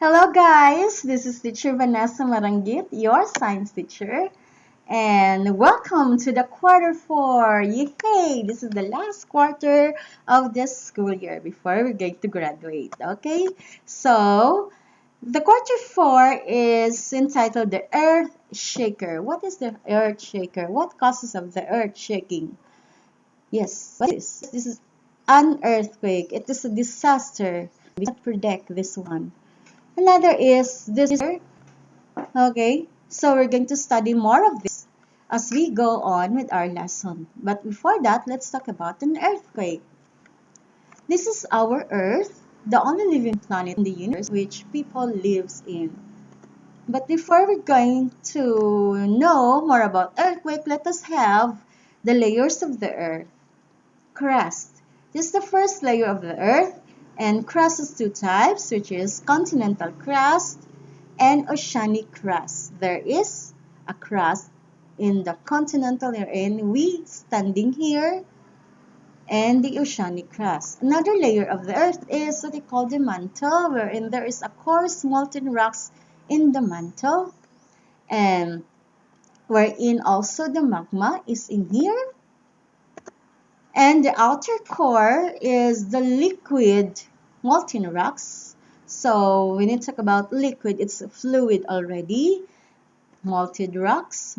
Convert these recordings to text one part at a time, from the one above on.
Hello guys, this is teacher Vanessa Marangit, your science teacher, and welcome to the quarter 4. Yay! This is the last quarter of this school year before we get to graduate, okay? So, the quarter 4 is entitled The Earth Shaker. What is the earth shaker? What causes of the earth shaking? Yes, what is this? This is an earthquake. It is a disaster. We cannot predict this one. Another is this. Okay, so we're going to study more of this as we go on with our lesson. But before that, let's talk about an earthquake. This is our Earth, the only living planet in the universe which people lives in. But before we're going to know more about earthquake, let us have the layers of the Earth. Crust. This is the first layer of the Earth, and crust is two types, which is continental crust and oceanic crust. There is a crust in the continental wherein we standing here, and the oceanic crust. Another layer of the earth is what they call the mantle, wherein there is a coarse molten rocks in the mantle, and wherein also the magma is in here. And the outer core is the liquid molten rocks. So when you talk about liquid, it's fluid already. Molten rocks.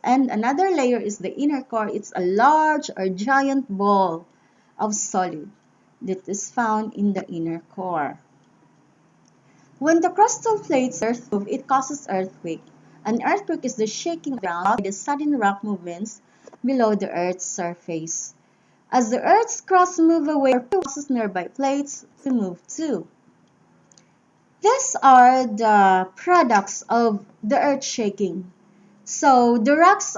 And another layer is the inner core. It's a large or giant ball of solid that is found in the inner core. When the crustal plates move, it causes earthquake. An earthquake is the shaking of the ground by the sudden rock movements below the Earth's surface. As the Earth's crust moves away, it causes nearby plates to move too. These are the products of the earth shaking. So the rocks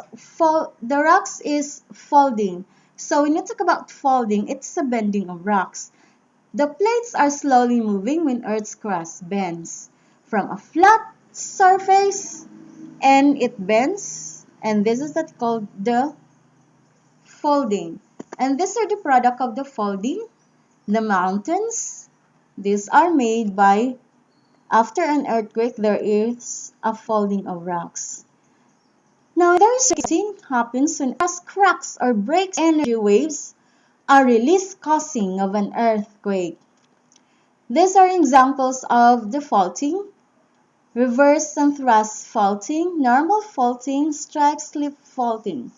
is folding. So when you talk about folding, it's a bending of rocks. The plates are slowly moving when Earth's crust bends from a flat surface, and it bends, and this is that called the folding. And these are the product of the folding. The mountains, these are made by after an earthquake, there is a folding of rocks. Now, there is shaking happens when crust cracks or breaks. Energy waves are released, causing of an earthquake. These are examples of the faulting: reverse and thrust faulting, normal faulting, strike slip faulting.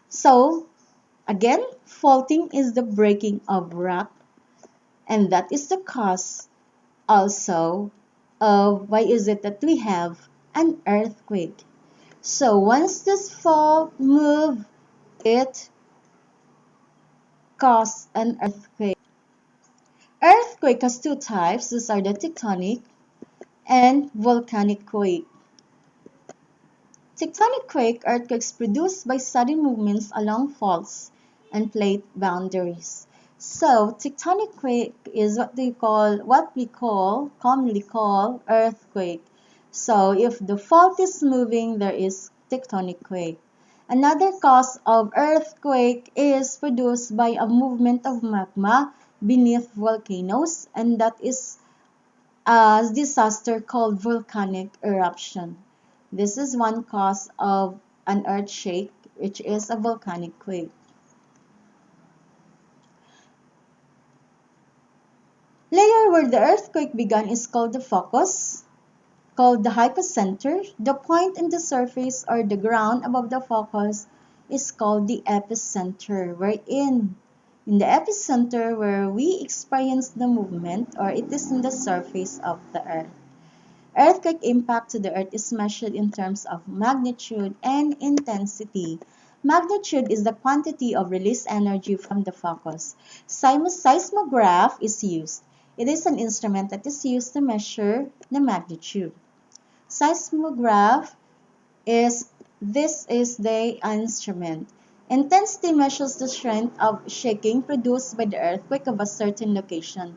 So, again, faulting is the breaking of rock, and that is the cause also of why is it that we have an earthquake. So once this fault move, it causes an earthquake. Earthquake has two types. These are the tectonic and volcanic quake. Tectonic quake earthquakes produced by sudden movements along faults and plate boundaries. So tectonic quake is what we commonly call earthquake. So if the fault is moving, there is tectonic quake. Another cause of earthquake is produced by a movement of magma beneath volcanoes, and that is a disaster called volcanic eruption. This is one cause of an earth shake, which is a volcanic quake. Layer where the earthquake began is called the focus, called the hypocenter. The point in the surface or the ground above the focus is called the epicenter, wherein in the epicenter where we experience the movement, or it is in the surface of the earth. Earthquake impact to the earth is measured in terms of magnitude and intensity. Magnitude is the quantity of released energy from the focus. Seismograph is used. It is an instrument that is used to measure the magnitude. Seismograph is the instrument. Intensity measures the strength of shaking produced by the earthquake of a certain location.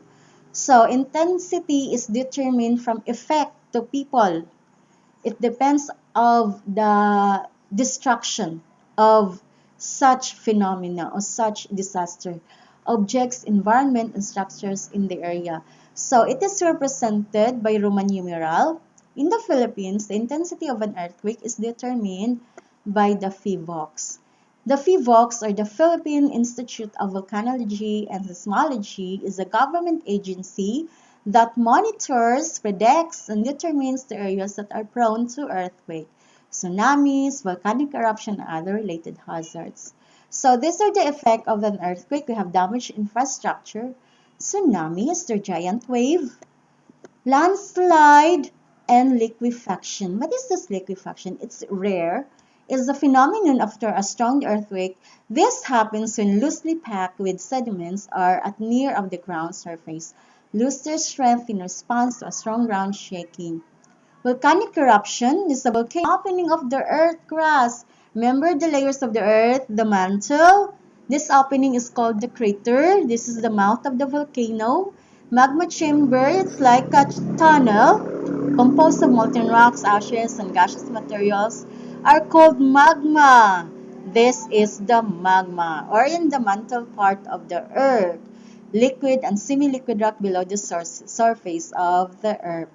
So intensity is determined from effect to people. It depends of the destruction of such phenomena or such disaster, objects, environment, and structures in the area. So it is represented by Roman numeral. In the Philippines, the intensity of an earthquake is determined by the PHIVOLCS. The PHIVOLCS, or the Philippine Institute of Volcanology and Seismology, is a government agency that monitors, predicts, and determines the areas that are prone to earthquake, tsunamis, volcanic eruption, and other related hazards. So these are the effects of an earthquake. We have damaged infrastructure, tsunamis, the giant wave, landslide, and liquefaction. What is this liquefaction? It's rare. It's a phenomenon after a strong earthquake. This happens when loosely packed with sediments are at near of the ground surface, lose their strength in response to a strong ground shaking. Volcanic eruption is the volcano opening of the earth crust. Remember the layers of the earth, the mantle? This opening is called the crater. This is the mouth of the volcano. Magma chamber, it's like a tunnel composed of molten rocks, ashes, and gaseous materials are called magma. This is the magma, or in the mantle part of the earth, liquid and semi-liquid rock below the surface of the earth.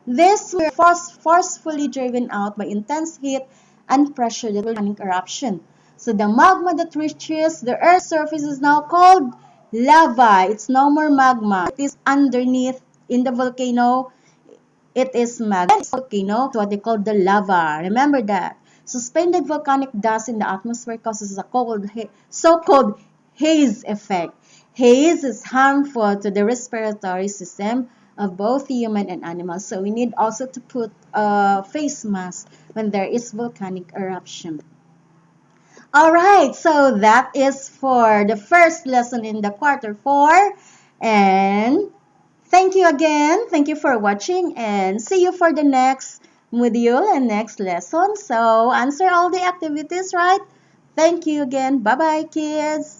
These were forcefully driven out by intense heat and pressure that volcanic eruption. So the magma that reaches the Earth's surface is now called lava. It's no more magma. It is underneath in the volcano. It is magma. It's volcano. It's what they call the lava. Remember that. Suspended volcanic dust in the atmosphere causes a so-called haze effect. Haze is harmful to the respiratory system of both human and animals. So we need also to put a face mask when there is volcanic eruption. Alright, so that is for the first lesson in the quarter 4. And thank you again. Thank you for watching and see you for the next module and next lesson. So answer all the activities, right? Thank you again. Bye-bye, kids.